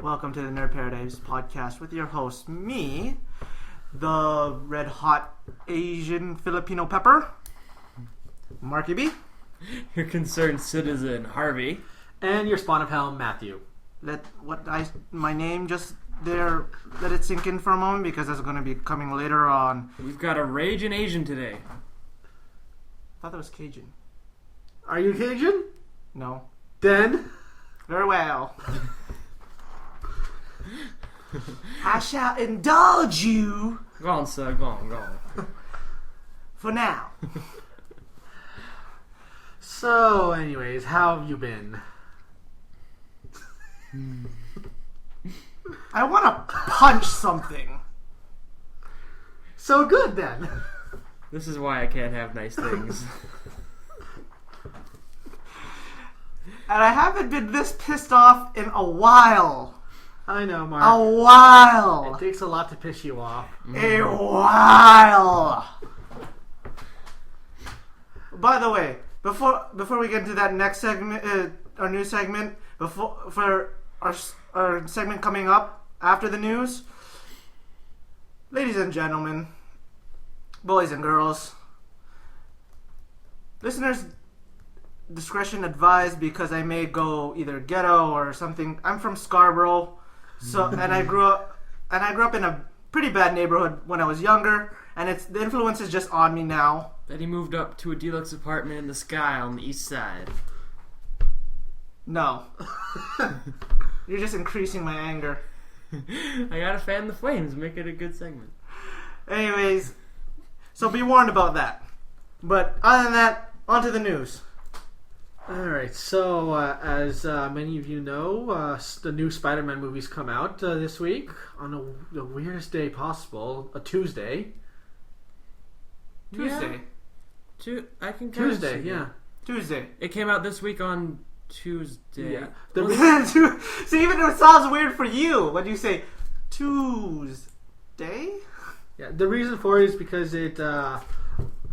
Welcome to the Nerd Paradise podcast with your host, me, the red hot Asian Filipino pepper, Marky B. Your concerned citizen, Harvey. And your spawn of hell, Matthew. Let it sink in for a moment because that's going to be coming later on. We've got a raging Asian today. I thought that was Cajun. Are you Cajun? No. Then? Very well. I shall indulge you. Go on, sir. Go on. For now. So, anyways, how have you been? I want to punch something. So good, then. This is why I can't have nice things. And I haven't been this pissed off in a while. I know, Mark. A while. It takes a lot to piss you off. A while. By the way, before we get into that next segment, our new segment, for our segment coming up after the news, ladies and gentlemen, boys and girls, listeners, discretion advised because I may go either ghetto or something. I'm from Scarborough. So and I grew up in a pretty bad neighborhood when I was younger, and the influence is just on me now. Then he moved up to a deluxe apartment in the sky on the east side. No. You're just increasing my anger. I gotta fan the flames, make it a good segment. Anyways, so be warned about that. But other than that, on to the news. Alright, so as many of you know, the new Spider-Man movies come out this week on the weirdest day possible, a Tuesday. Tuesday. Yeah. I can Tuesday, yeah. Tuesday. It came out this week on Tuesday. Yeah. See, even if it sounds weird for you when you say Tuesday. Yeah, the reason for it is because it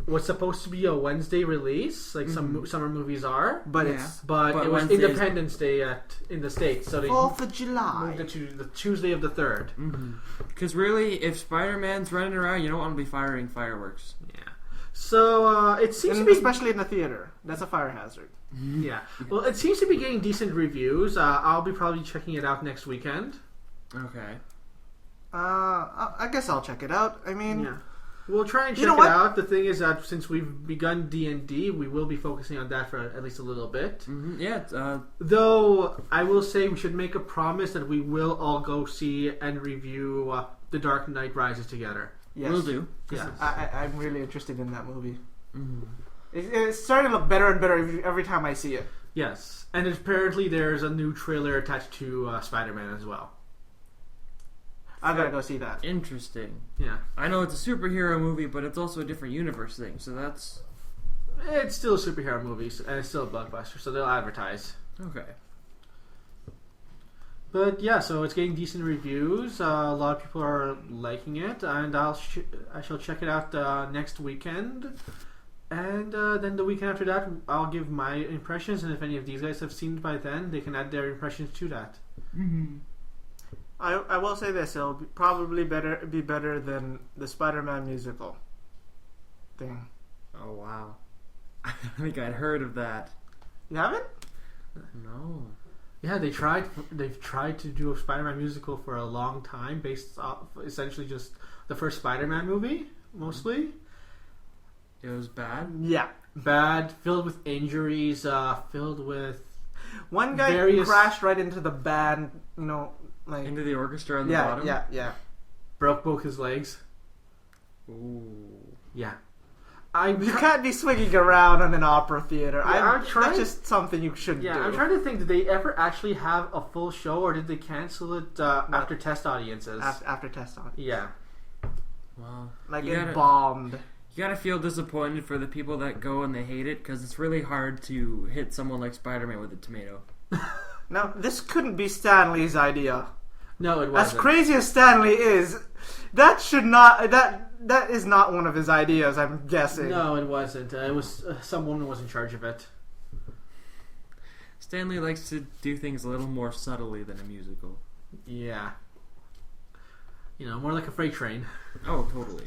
was supposed to be a Wednesday release, like some summer movies are, but it was Wednesdays. Independence Day in the States, so they 4th of July moved it to the Tuesday of the 3rd. Because really, if Spider-Man's running around, you don't want to be firing fireworks. Yeah. So it seems to be, especially in the theater. That's a fire hazard. Yeah. Well, it seems to be getting decent reviews. I'll be probably checking it out next weekend. Okay. I guess I'll check it out. I mean, yeah. We'll try and check it out. The thing is that since we've begun D&D, we will be focusing on that for at least a little bit. Mm-hmm. Yeah. Though, I will say we should make a promise that we will all go see and review The Dark Knight Rises together. Yes. We'll do. Yes. I'm really interested in that movie. Mm-hmm. It's starting to look better and better every time I see it. Yes. And apparently there's a new trailer attached to Spider-Man as well. I gotta go see that. Interesting. Yeah. I know it's a superhero movie, but it's also a different universe thing, so that's... It's still a superhero movie, and it's still a blockbuster, so they'll advertise. Okay. But yeah, so it's getting decent reviews. A lot of people are liking it, and I shall check it out next weekend. And then the weekend after that, I'll give my impressions, and if any of these guys have seen it by then, they can add their impressions to that. Mm-hmm. I will say this: it'll probably be better than the Spider-Man musical thing. Oh wow! I think I'd heard of that. You haven't? No. Yeah, they've tried to do a Spider-Man musical for a long time, based off essentially just the first Spider-Man movie, mostly. It was bad? Yeah. Bad, filled with injuries, filled with... One guy crashed right into the band, like... Into the orchestra on the bottom? Yeah. Broke both his legs. Ooh. Yeah. You can't be swinging around in an opera theater. Yeah, that's just something you shouldn't do. I'm trying to think, did they ever actually have a full show, or did they cancel it after test audiences? After test audiences. Yeah. Well, it bombed. You gotta feel disappointed for the people that go and they hate it, because it's really hard to hit someone like Spider-Man with a tomato. Now, this couldn't be Stan Lee's idea. No, it wasn't. As crazy as Stan Lee is, that is not one of his ideas, I'm guessing. No, it wasn't. It was some woman was in charge of it. Stan Lee likes to do things a little more subtly than a musical. Yeah. More like a freight train. Oh, totally.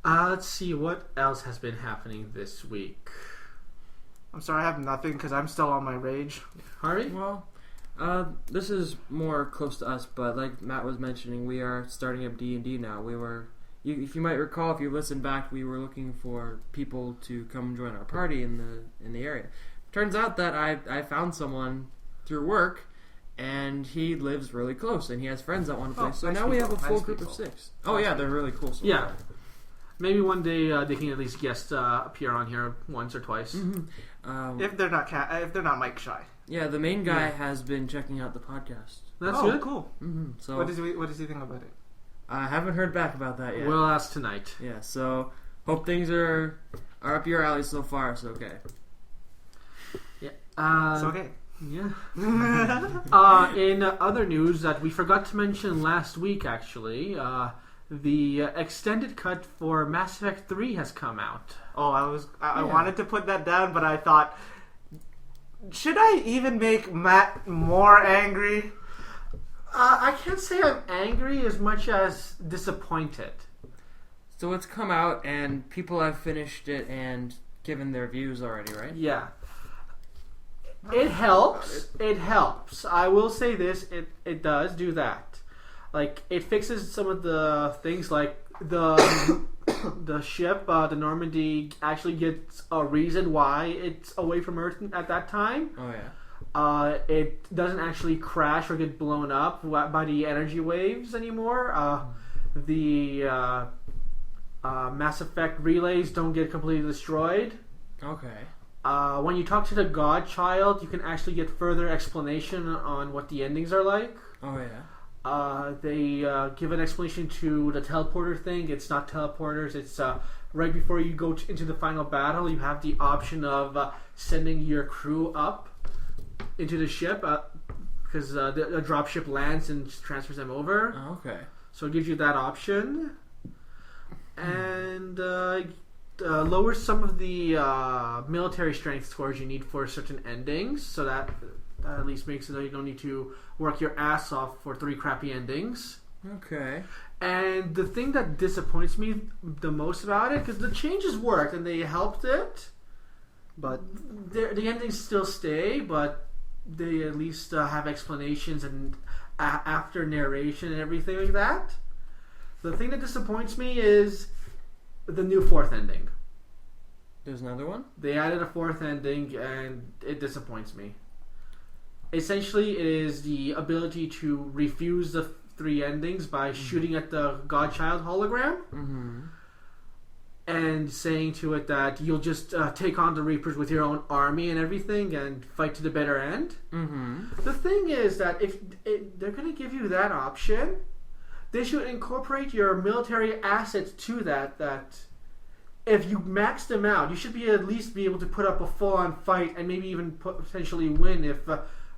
Let's see what else has been happening this week. I'm sorry, I have nothing because I'm still on my rage. Harvey? Well, this is more close to us, but like Matt was mentioning, we are starting up D&D now. If you might recall, if you listen back, we were looking for people to come join our party in the area. Turns out that I found someone through work, and he lives really close, and he has friends that want to play. So nice now we have a people, full nice group people. of 6. Oh yeah, they're really cool. Yeah. Maybe one day they can at least guest appear on here once or twice. Mm-hmm. If they're not Mike shy. Yeah, the main guy has been checking out the podcast. That's good. Cool. Mm-hmm. So What does he think about it? I haven't heard back about that yet. We'll ask tonight. Yeah, so hope things are up your alley so far. So okay. Yeah. It's okay. Yeah. In other news that we forgot to mention last week, actually, the extended cut for Mass Effect 3 has come out. Oh, I wanted to put that down, but I thought, should I even make Matt more angry? I can't say I'm angry as much as disappointed. So it's come out, and people have finished it and given their views already, right? Yeah. It helps. It helps. I will say this, it does do that. Like, it fixes some of the things, like the ship, the Normandy, actually gets a reason why it's away from Earth at that time. Oh yeah. It doesn't actually crash or get blown up by the energy waves anymore. The Mass Effect relays don't get completely destroyed. Okay. When you talk to the Godchild, you can actually get further explanation on what the endings are like. Oh yeah. They give an explanation to the teleporter thing. It's not teleporters. It's right before you go into the final battle, you have the option of sending your crew up into the ship because the dropship lands and transfers them over. Oh, okay. So it gives you that option. And lowers some of the military strength scores you need for certain endings. So that at least makes it so you don't need to work your ass off for 3 crappy endings. Okay. And the thing that disappoints me the most about it, because the changes worked and they helped it, but the endings still stay, but they at least have explanations and after narration and everything like that. The thing that disappoints me is the new 4th ending. There's another one? They added a 4th ending and it disappoints me. Essentially, it is the ability to refuse the 3 endings by shooting at the Godchild hologram. Mm-hmm. And saying to it that you'll just take on the Reapers with your own army and everything and fight to the bitter end. Mm-hmm. The thing is that if they're going to give you that option, they should incorporate your military assets to that if you max them out, you should at least be able to put up a full-on fight and maybe even potentially win if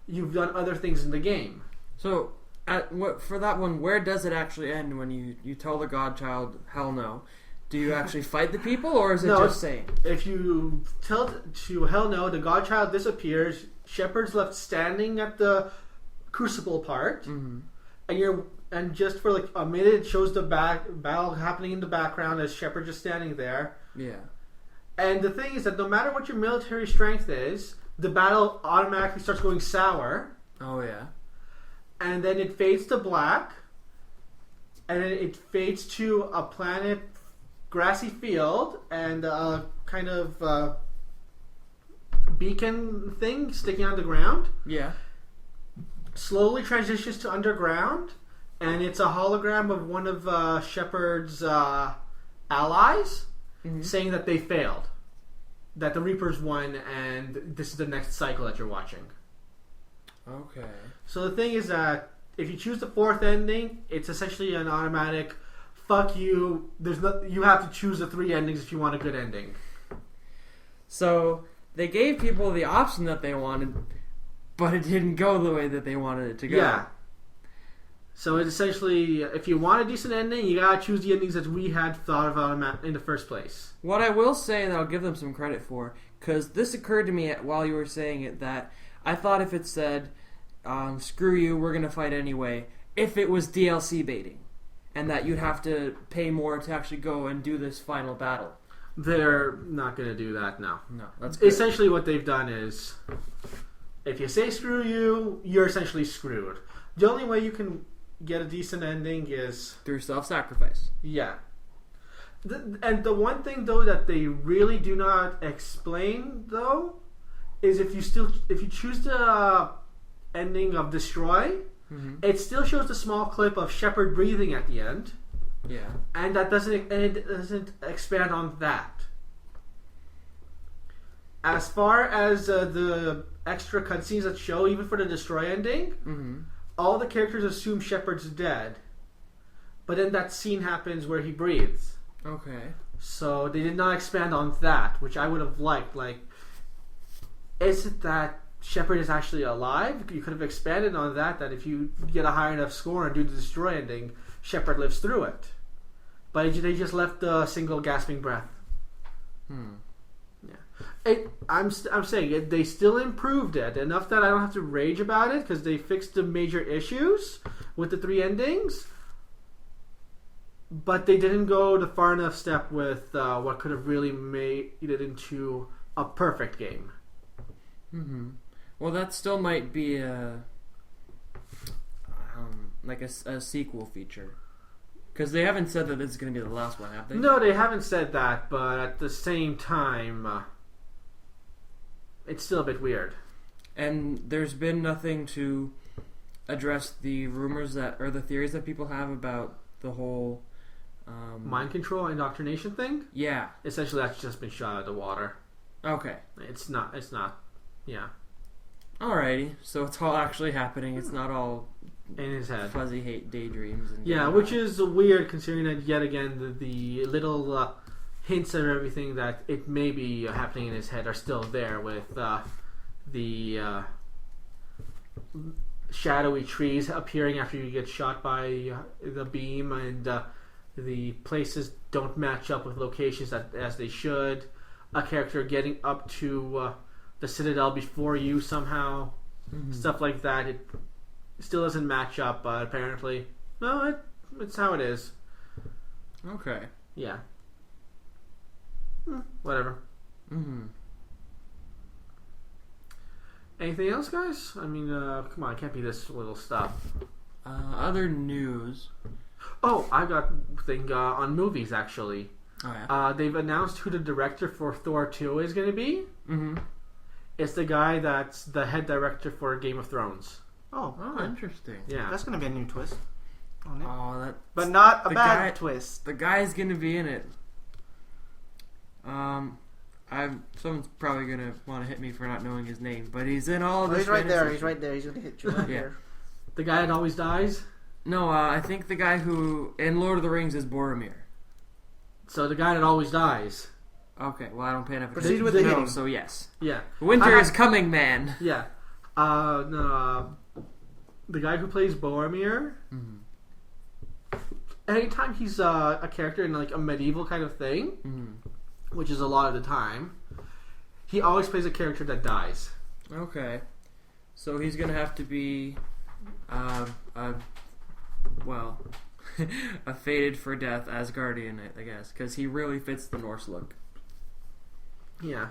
you've done other things in the game. So, for that one, where does it actually end when you tell the Godchild, hell no? Do you actually fight the people, or is it just saying? If you tell to hell no, the Godchild disappears. Shepard's left standing at the crucible part, Mm-hmm. and just for like a minute, it shows the battle happening in the background as Shepard just standing there. Yeah. And the thing is that no matter what your military strength is, the battle automatically starts going sour. Oh yeah. And then it fades to black, and then it fades to a planet, grassy field, and a kind of beacon thing sticking on the ground. Yeah. Slowly transitions to underground, and it's a hologram of one of Shepard's allies, saying that they failed, that the Reapers won, and this is the next cycle that you're watching. Okay. So the thing is that if you choose the 4th ending, it's essentially an automatic fuck you. You have to choose the 3 endings if you want a good ending. So they gave people the option that they wanted, but it didn't go the way that they wanted it to go. Yeah. So it's essentially, if you want a decent ending, you gotta choose the endings that we had thought of in the first place. What I will say, and I'll give them some credit for, because this occurred to me while you were saying it, that I thought if it said, screw you, we're gonna fight anyway, if it was DLC baiting, and that you'd have to pay more to actually go and do this final battle. They're not going to do that now. No, that's good. Essentially what they've done is, if you say screw you, you're essentially screwed. The only way you can get a decent ending is through self-sacrifice. Yeah. And the one thing, though, that they really do not explain, though, is if you choose the ending of Destroy, it still shows the small clip of Shepard breathing at the end. Yeah. And it doesn't expand on that. As far as the extra cutscenes that show, even for the Destroy ending, all the characters assume Shepard's dead. But then that scene happens where he breathes. Okay. So they did not expand on that, which I would have liked. Like, is it that Shepard is actually alive? You could have expanded on that if you get a high enough score and do the Destroy ending, Shepard lives through it. But they just left the single gasping breath. Yeah. I'm saying they still improved it enough that I don't have to rage about it because they fixed the major issues with the 3 endings. But they didn't go the far enough step with what could have really made it into a perfect game. Well, that still might be a sequel feature. Because they haven't said that this is going to be the last one, have they? No, they haven't said that, but at the same time, it's still a bit weird. And there's been nothing to address the rumors or the theories that people have about the whole mind control, indoctrination thing? Yeah. Essentially, that's just been shot out of the water. Okay. It's not, yeah. Alrighty, so it's all actually happening. It's not all in his head. Fuzzy hate daydreams. And which is weird considering that yet again the little hints of everything that it may be happening in his head are still there with the shadowy trees appearing after you get shot by the beam, and the places don't match up with locations as they should. A character getting up to the Citadel before you somehow. Stuff like that. It still doesn't match up, but apparently. No, it's how it is. Okay. Yeah. Whatever. Anything else, guys? I mean, come on, it can't be this little stuff. Other news. Oh, I got a thing on movies, actually. Oh, yeah? They've announced who the director for Thor 2 is going to be. It's the guy that's the head director for Game of Thrones. Oh, interesting. Yeah. That's going to be a new twist on it. Oh, but not a bad twist. The guy's going to be in it. Someone's probably going to want to hit me for not knowing his name, but he's in all of this. He's right there. He's right there. He's going to hit you right there. The guy that always dies? No, I think the guy who in Lord of the Rings is Boromir. So the guy that always dies. Okay, well I don't pay enough attention. Proceed with to the know, hitting. so yes. Yeah. Winter is coming, man. Yeah. No, the guy who plays Boromir, anytime he's a character in like a medieval kind of thing, which is a lot of the time, he always plays a character that dies. Okay. So he's going to have to be a fated for death Asgardian, I guess, because he really fits the Norse look. Yeah.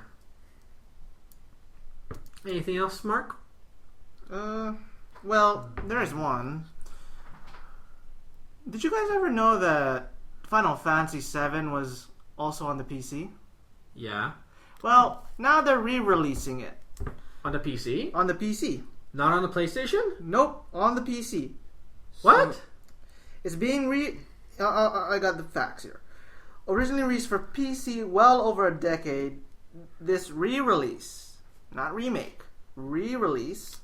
Anything else, Mark? Well, there is one. Did you guys ever know that Final Fantasy VII was also on the PC? Yeah. Well, now they're re-releasing it. On the PC? On the PC. Not on the PlayStation? Nope, on the PC. What? So, it's being I got the facts here. Originally released for PC well over a decade, this re-release, not remake, re-release,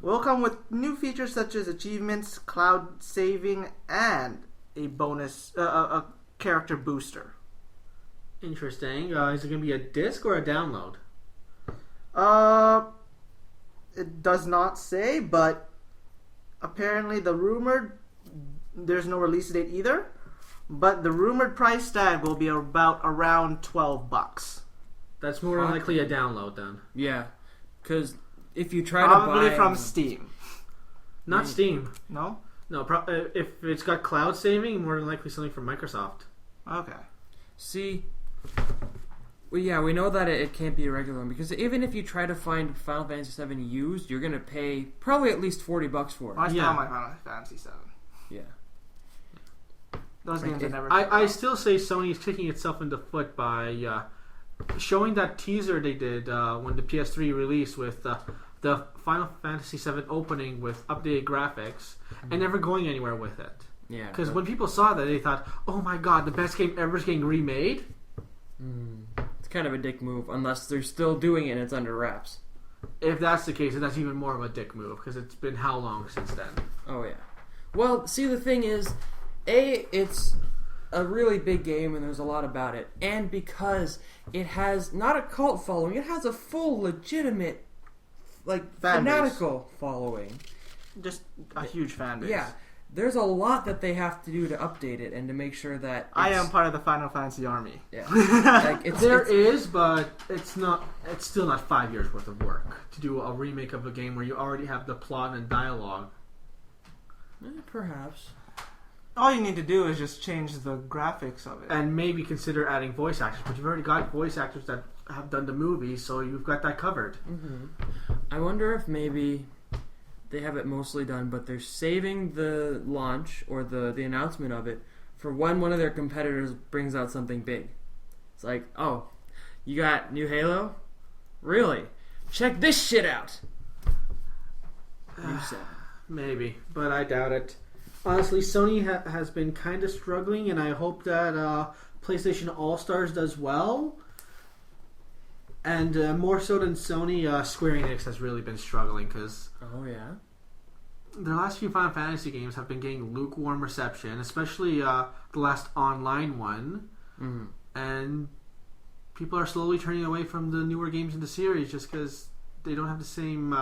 will come with new features such as achievements, cloud saving, and a bonus, a character booster. Interesting. Is it going to be a disc or a download? It does not say, but apparently there's no release date either, but the rumored price tag will be about around $12. That's more likely a download then. Yeah, because if you try probably to buy from Steam. Not Steam. No? No, if it's got cloud saving, more than likely something from Microsoft. Okay. See, well, yeah, we know that it can't be a regular one because even if you try to find Final Fantasy VII used, you're gonna pay probably at least $40 for it. I still have my Final Fantasy VII. Yeah. Those games are never. I still say Sony's kicking itself in the foot by showing that teaser they did when the PS3 released with the Final Fantasy VII opening with updated graphics and never going anywhere with it. Yeah. Because when people saw that, they thought, "Oh my god, the best game ever is getting remade." It's kind of a dick move, unless they're still doing it and it's under wraps. If that's the case, then that's even more of a dick move because it's been how long since then? Oh yeah. Well, see, the thing is, it's a really big game and there's a lot about it, and because it has not a cult following, it has a full legitimate, fanatical following. Just a huge fan base. Yeah. There's a lot that they have to do to update it and to make sure that I am part of the Final Fantasy army. Yeah. But it's not. It's still not 5 years worth of work to do a remake of a game where you already have the plot and dialogue. Perhaps. All you need to do is just change the graphics of it. And maybe consider adding voice actors, but you've already got voice actors that have done the movie, so you've got that covered. Mm-hmm. I wonder if maybe they have it mostly done, but they're saving the launch or the announcement of it for when one of their competitors brings out something big. It's like, oh, you got new Halo? Really? Check this shit out! New 7. Maybe, but I doubt it. Honestly, Sony has been kind of struggling, and I hope that PlayStation All-Stars does well. And more so than Sony, Square Enix has really been struggling because their last few Final Fantasy games have been getting lukewarm reception, especially the last online one. Mm-hmm. And people are slowly turning away from the newer games in the series just because they don't have the same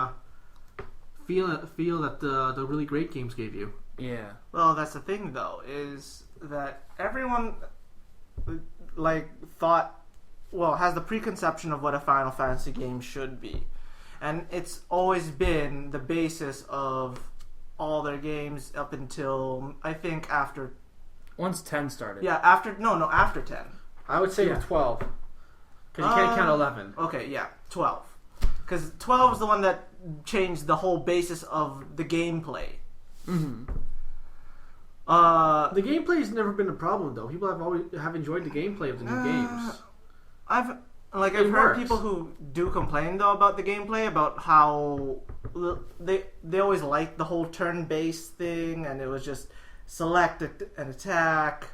feel that the really great games gave you. Yeah. Well, that's the thing, though, is that everyone has the preconception of what a Final Fantasy game should be, and it's always been the basis of all their games up until I think after. Once 10 started. Yeah, after 10. I would say with 12, because you can't count 11. Okay, yeah, 12, because 12 is the one that changed the whole basis of the gameplay. Mm-hmm. The gameplay has never been a problem, though. People have enjoyed the gameplay of the new games. I've heard people who do complain though about the gameplay, about how they always liked the whole turn-based thing, and it was just select an attack,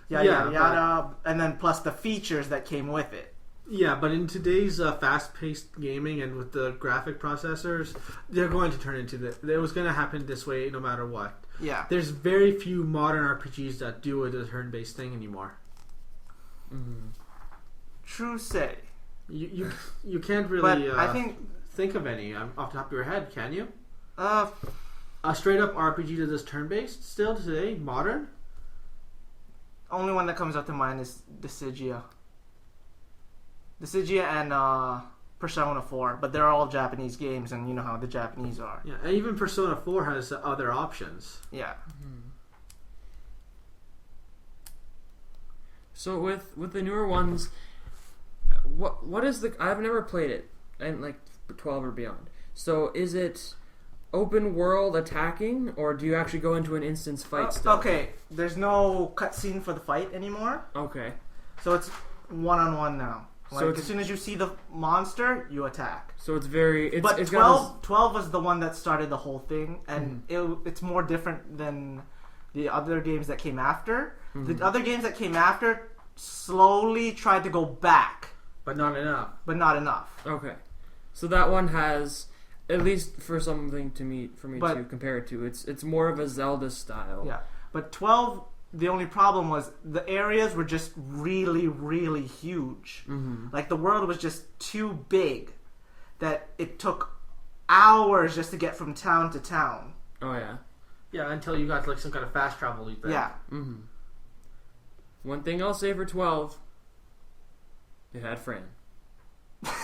yada, and then plus the features that came with it. Yeah, but in today's fast-paced gaming and with the graphic processors, they're going to turn into it was going to happen this way no matter what. Yeah. There's very few modern RPGs that do a turn-based thing anymore. Mm-hmm. True say. You can't really but I think of any off the top of your head, can you? A straight-up RPG that is turn-based still today, modern? Only one that comes up to mind is Dissidia. Dissidia and Persona 4, but they're all Japanese games, and you know how the Japanese are. Yeah, and even Persona 4 has other options. Yeah. Mm-hmm. So with the newer ones, what is the? I've never played it, and like 12 or beyond. So is it open world attacking, or do you actually go into an instance fight still? Okay, there's no cutscene for the fight anymore. Okay. So it's one-on-one now. So as soon as you see the monster, you attack. So it's very... But 12 was the one that started the whole thing, and it's more different than the other games that came after. Mm-hmm. The other games that came after slowly tried to go back. But not enough. Okay. So that one has, at least for something for me to compare it to, it's more of a Zelda style. Yeah. But 12... The only problem was the areas were just really, really huge. Mm-hmm. Like the world was just too big that it took hours just to get from town to town. Oh yeah. Yeah, until you got like some kind of fast travel thing. Yeah. Mm-hmm. One thing I'll say for 12, it had Fran.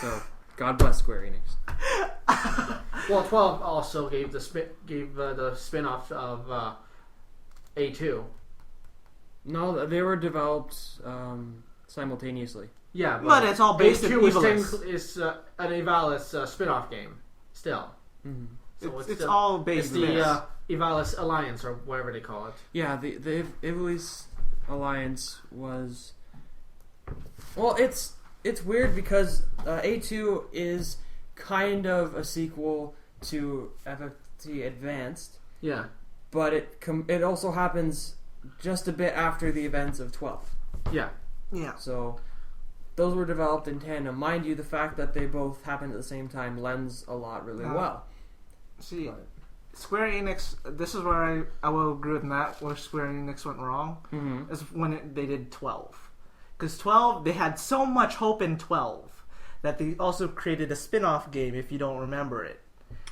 So God bless Square Enix. Well, 12 also gave the spin-off of A2. No, they were developed simultaneously. Yeah, but it's all based in A2 is an Ivalice spin-off game still. Mm-hmm. So it's all based in in the Ivalice Alliance or whatever they call it. Yeah, the Ivalice Alliance was... Well, it's weird because A2 is kind of a sequel to FFT Advanced. Yeah. But it also happens just a bit after the events of 12. Yeah. Yeah. So those were developed in tandem. Mind you, the fact that they both happened at the same time lends a lot really well. See, but Square Enix, this is where I will agree with Matt, where Square Enix went wrong, is when they did 12. Because 12, they had so much hope in 12 that they also created a spin-off game, if you don't remember it.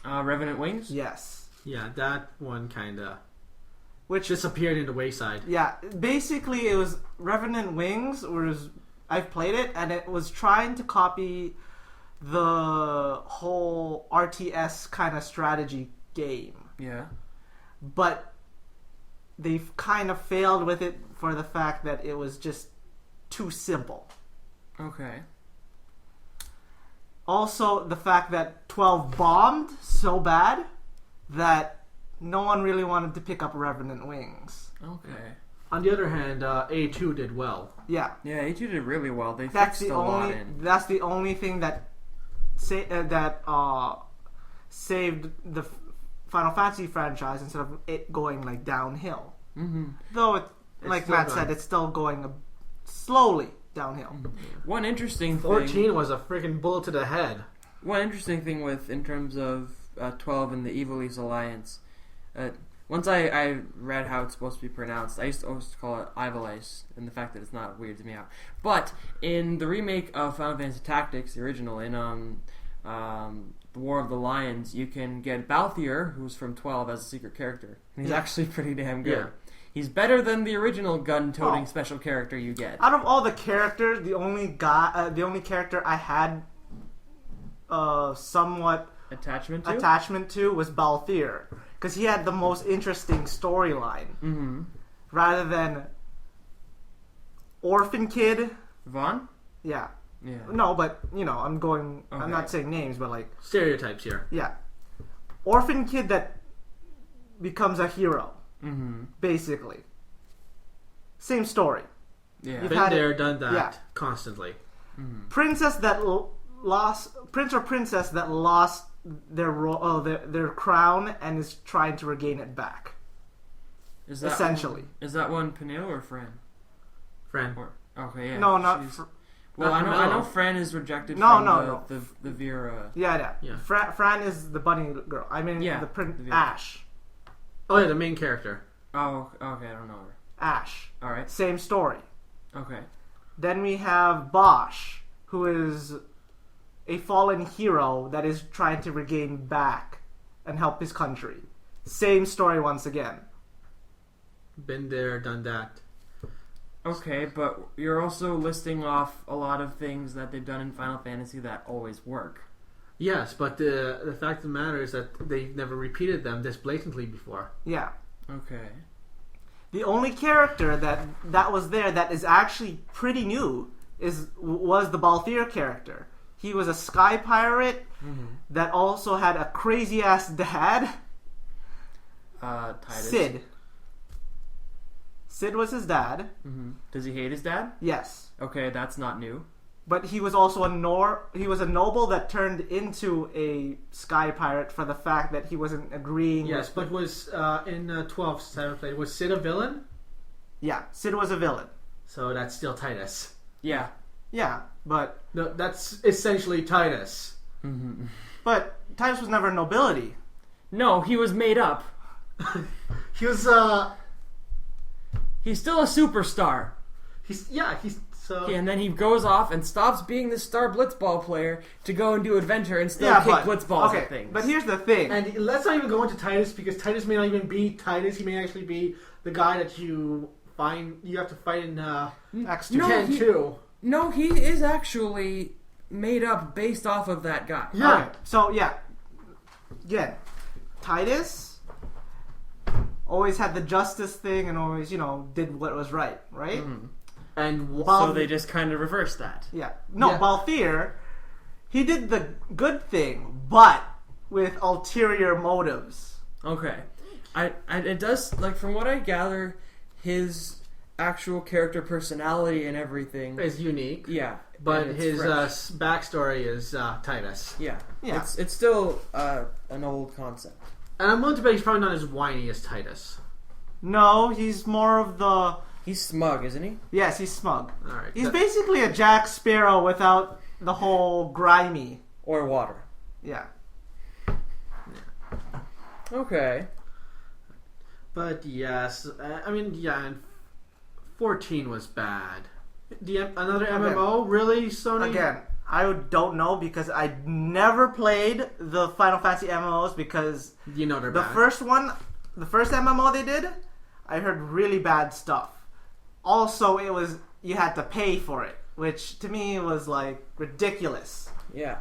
Revenant Wings? Yes. Yeah, that one kind of... Which disappeared in the wayside. Yeah, basically it was Revenant Wings, I've played it, and it was trying to copy the whole RTS kind of strategy game. Yeah. But they've kind of failed with it for the fact that it was just too simple. Okay. Also, the fact that 12 bombed so bad that no one really wanted to pick up Revenant Wings. Okay. On the other hand, A2 did well. Yeah. Yeah, A2 did really well. They That's fixed the a lot only. in. That's the only thing that saved the Final Fantasy franchise instead of it going like downhill. Mm-hmm. Though, It's like still Matt going. said, it's still going slowly downhill. One interesting 14 thing. was a freaking bullet to the head. One interesting thing in terms of 12 and the Ivalice Alliance. Once I read how it's supposed to be pronounced, I used to always call it Ivalice, and the fact that it's not weirds me out. But in the remake of Final Fantasy Tactics, the original, in the War of the Lions, you can get Balthier, who's from 12, as a secret character. And he's actually pretty damn good. Yeah. He's better than the original gun-toting special character you get. Out of all the characters, the only character I had somewhat Attachment to was Balthier, because he had the most interesting storyline, rather than Orphan Kid. Vaughn? Yeah. Yeah. No, but I'm Okay. not saying names, but like Stereotypes here. yeah, Orphan Kid that becomes a hero, basically. Same story. Yeah. You've Been had there, it- done that, yeah. constantly. Princess that lost Prince or Princess that lost their crown and is trying to regain it back. Is that Essentially. Is that one Peniel or Fran? Friend. Okay, yeah. No, not. she's- Well, I not know Peniel. Fran is rejected No, from no. the Vera. Yeah. Yeah. Fran is the bunny girl. I mean, Yeah, the the- Ash. Oh, yeah, the main character. Oh, okay, I don't know her. Ash. Alright, Same story. okay. Then we have Bosch, who is a fallen hero that is trying to regain back and help his country. Same story once again. Been there, done that. Okay, but you're also listing off a lot of things that they've done in Final Fantasy that always work. Yes, but the fact of the matter is that they've never repeated them this blatantly before. Yeah. Okay. The only character that was there that is actually pretty new was the Balthier character. He was a sky pirate that also had a crazy ass dad. Titus. Sid. Sid was his dad. Does he hate his dad? Yes. Okay, that's not new. But he was also he was a noble that turned into a sky pirate for the fact that he wasn't agreeing. Yes, but was in 12 Silent Play, was Sid a villain? Yeah, Sid was a villain. So that's still Titus. Yeah. Yeah, but No, that's essentially Titus. but Titus was never nobility. No, he was made up. He was He's still a superstar. he's so And then he goes off and stops being the star blitzball player to go and do adventure and still Yeah, kick but blitzballs okay. at things. But here's the thing. And let's not even go into Titus because Titus may not even be Titus. He may actually be the guy that you have to fight in Acts No, 2. he- 10-2. No, he is actually made up based off of that guy. Yeah. Okay, so yeah, again, Titus always had the justice thing and always, did what was right? Mm-hmm. And so they just kind of reversed that. Yeah. No, Yeah. Balthier, he did the good thing, but with ulterior motives. Okay. It does, like, from what I gather, his actual character personality and everything is unique. Yeah. But and it's his fresh. backstory is Titus. Yeah. Yeah. It's still an old concept. And I'm willing to bet he's probably not as whiny as Titus. No, he's more of the... He's smug, isn't he? Yes, he's smug. Alright. He's basically a Jack Sparrow without the whole grimy. Or water. Yeah. Okay. But yes, and 14 was bad. Another MMO? Really, Sony? Again, I don't know because I never played the Final Fantasy MMOs because You know they're the bad. first MMO they did, I heard really bad stuff. Also, you had to pay for it, which to me was like ridiculous. Yeah.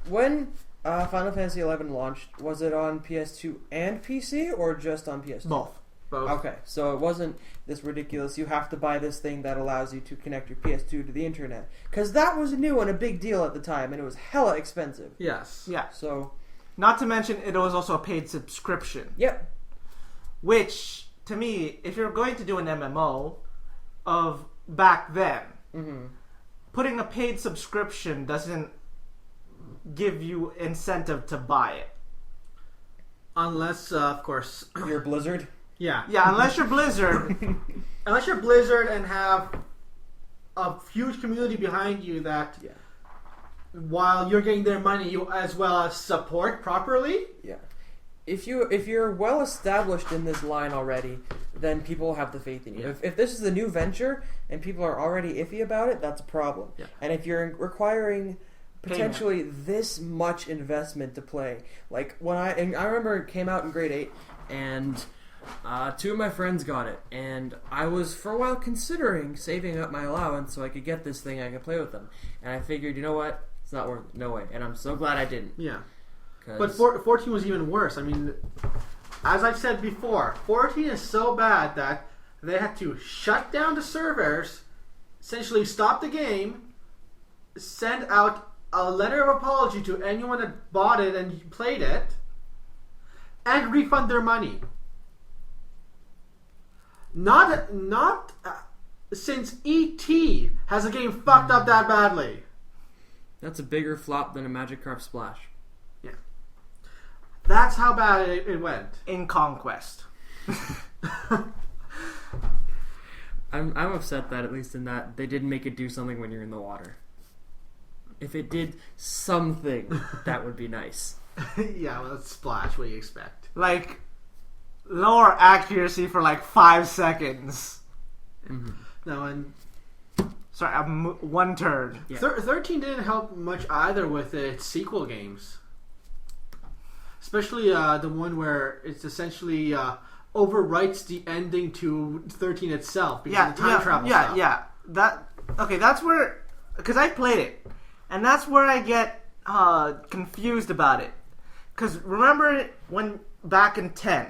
When Final Fantasy XI launched, was it on PS2 and PC or just on PS2? Both. Okay, so it wasn't this ridiculous, you have to buy this thing that allows you to connect your PS2 to the internet. Because that was new and a big deal at the time, and it was hella expensive. Yes. Yeah. So, Not to mention, it was also a paid subscription. yep. Which, to me, if you're going to do an MMO of back then, Mm-hmm. putting a paid subscription doesn't give you incentive to buy it. Unless, of course... You're Blizzard. Yeah. Yeah, unless you're Blizzard. Unless you're Blizzard and have a huge community behind you that... Yeah. While you're getting their money, you as well as support properly. Yeah. If you're well established in this line already, then people have the faith in you. Yeah. If this is a new venture and people are already iffy about it, that's a problem. Yeah. And if you're requiring potentially this much investment to play, like I remember it came out in grade 8, and two of my friends got it, and I was for a while considering saving up my allowance so I could get this thing, I could play with them, and I figured, you know what, it's not worth it, no way, and I'm so glad I didn't. Yeah. But 14 was even worse. I mean, as I've said before, 14 is so bad that they had to shut down the servers, essentially stop the game, send out a letter of apology to anyone that bought it and played it, and refund their money. Not since E.T. has a game fucked up that badly. That's a bigger flop than a Magikarp Splash. Yeah. That's how bad it went. In Conquest. I'm upset that at least in that they didn't make it do something when you're in the water. If it did something, that would be nice. Yeah, well, it's Splash. What do you expect? Like, lower accuracy for like 5 seconds. Mm-hmm. No, and Sorry, I'm one turn. Yeah. 13 didn't help much either with its sequel games. Especially the one where it's essentially overwrites the ending to 13 itself because of the time travel stuff. Yeah. That's where, because I played it, and that's where I get confused about it. Because remember when back in 10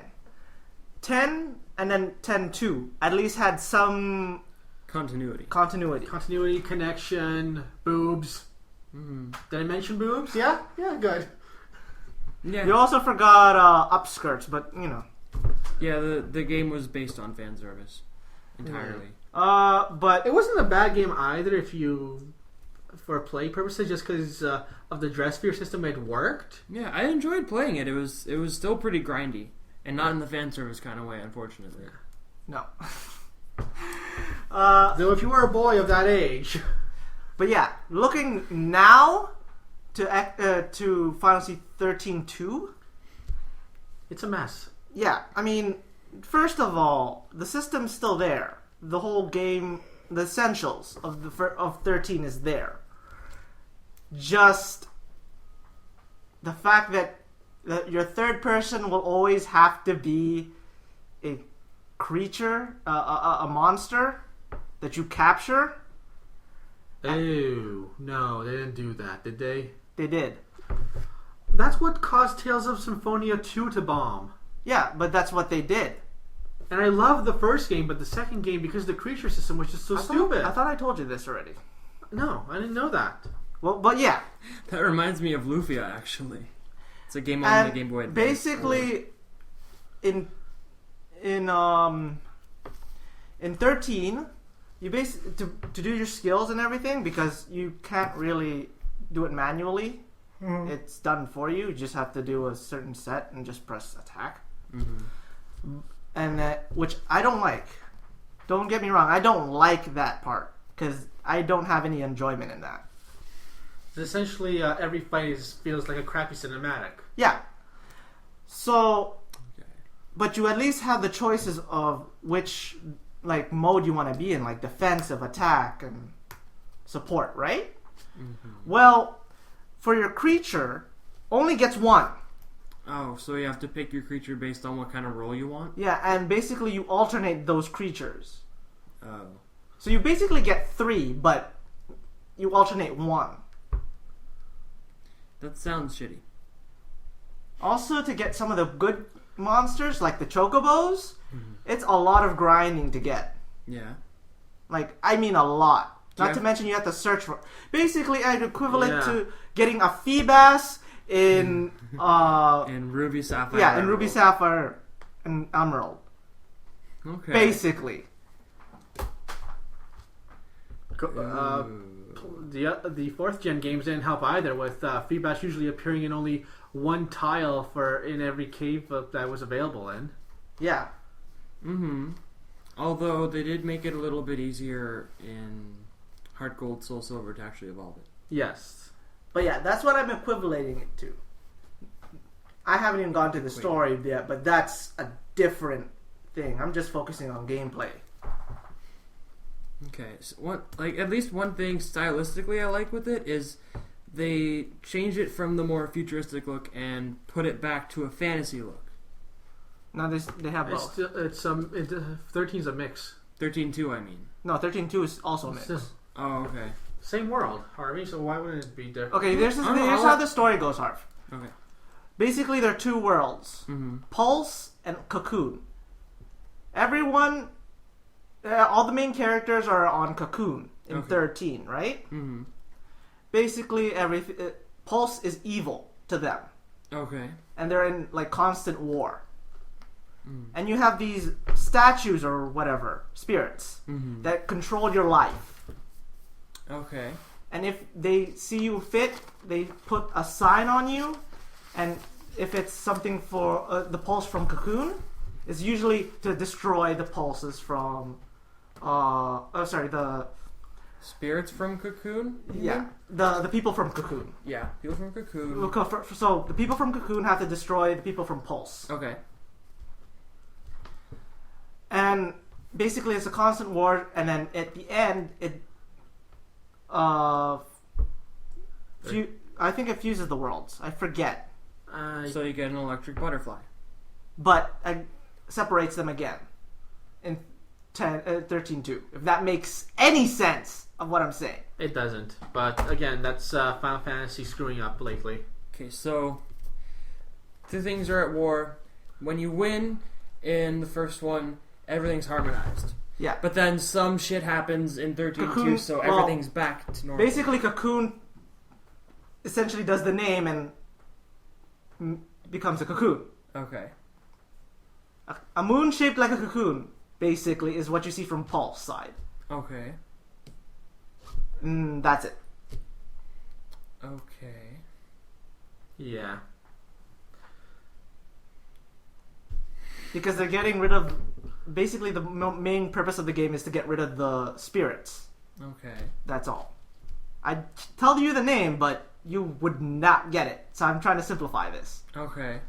and then 10-2 at least had some Continuity. Continuity, connection, boobs. Mm-hmm. Did I mention boobs? Yeah? Yeah, good. Yeah. You also forgot upskirts, but you know. Yeah, the game was based on fan service entirely. But It wasn't a bad game either for play purposes, just because of the dress sphere system it worked. Yeah, I enjoyed playing it. It was still pretty grindy, and not in the fan service kind of way, unfortunately. no. Though if you were a boy of that age... But yeah, looking now to Final Fantasy 13-2, It's a mess. yeah, I mean, first of all, the system's still there. The whole game, the essentials of 13 is there. Just the fact that your third person will always have to be a creature, a monster that you capture. Oh, no, they didn't do that, did they? They did. That's what caused Tales of Symphonia 2 to bomb. Yeah, but that's what they did. And I love the first game, but the second game, because the creature system was just so stupid. I thought I told you this already. No, I didn't know that. Well, but yeah. That reminds me of Lufia, actually. It's a game on the Game Boy Advance. Basically, in 13, you to do your skills and everything, because you can't really do it manually. Mm-hmm. It's done for you. You just have to do a certain set and just press attack. Mm-hmm. And which I don't like. Don't get me wrong. I don't like that part because I don't have any enjoyment in that. So essentially, every fight feels like a crappy cinematic. Yeah. So, but you at least have the choices of which mode you want to be in, like defensive, attack, and support, right? Mm-hmm. Well, for your creature, only gets one. Oh, so you have to pick your creature based on what kind of role you want? Yeah, and basically you alternate those creatures. Oh. So you basically get 3, but you alternate 1. That sounds shitty. Also, to get some of the good monsters, like the chocobos, it's a lot of grinding to get. Yeah. I mean a lot. Not to mention you have to search for... Basically, an equivalent to getting a Feebas in... in Ruby Sapphire. Yeah, in Ruby Sapphire and Emerald. Okay. Basically. The 4th gen games didn't help either, with Feebas usually appearing in only one tile in every cave that was available in. Yeah. Mm-hmm. Although they did make it a little bit easier in Heart Gold, Soul Silver to actually evolve it. Yes. But yeah, that's what I'm equivalating it to. I haven't even gone to the story yet, but that's a different thing. I'm just focusing on gameplay. Okay, so at least one thing stylistically I like with it is they change it from the more futuristic look and put it back to a fantasy look. Now they have both. 13's a mix. 13.2, I mean. No, 13.2 is also a mix. Oh, okay. Same world, Harvey. So why wouldn't it be different? Okay, here's how the story goes, Harv. Okay. Basically, there are 2 worlds: Pulse and Cocoon. Everyone. All the main characters are on Cocoon in 13, right? Mm-hmm. Basically, Pulse is evil to them. Okay. And they're in constant war. Mm. And you have these statues or whatever, spirits, that control your life. Okay. And if they see you fit, they put a sign on you. And if it's something for the Pulse from Cocoon, it's usually to destroy the pulses from... the spirits from Cocoon? Yeah, the people from Cocoon. Yeah, people from Cocoon. So the people from Cocoon have to destroy the people from Pulse. Okay. And basically, it's a constant war, and then at the end, I think it fuses the worlds. I forget. So you get an electric butterfly. But it separates them again in 13.2. If that makes any sense of what I'm saying. It doesn't. But again, that's Final Fantasy screwing up lately. Okay, so 2 things are at war. When you win in the first one, everything's harmonized. Yeah. But then some shit happens in 13.2, so everything's back to normal. Basically, Cocoon essentially does the name and becomes a cocoon. Okay. A moon shaped like a cocoon, basically, is what you see from Pulse side. Okay. That's it. Okay. Yeah. Because they're getting rid of... Basically, the main purpose of the game is to get rid of the spirits. Okay. That's all. I'd tell you the name, but you would not get it. So I'm trying to simplify this. Okay.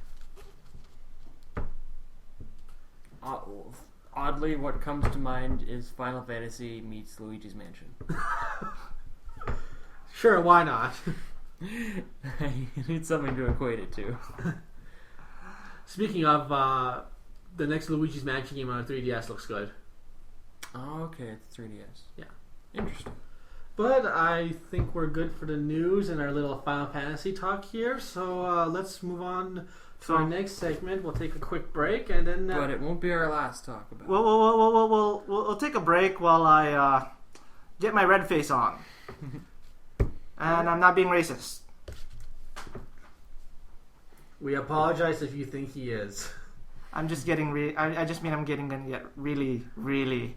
Oddly, what comes to mind is Final Fantasy meets Luigi's Mansion. Sure, why not? I need something to equate it to. Speaking of, the next Luigi's Mansion game on 3DS looks good. Oh, okay, it's 3DS. Yeah. Interesting. But I think we're good for the news and our little Final Fantasy talk here. So let's move on to our next segment. We'll take a quick break and then. But it won't be our last talk about. We'll take a break while I get my red face on, and I'm not being racist. We apologize if you think he is. I'm just getting. I just mean I'm gonna get really, really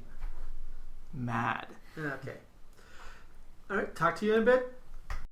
mad. Okay. All right. Talk to you in a bit.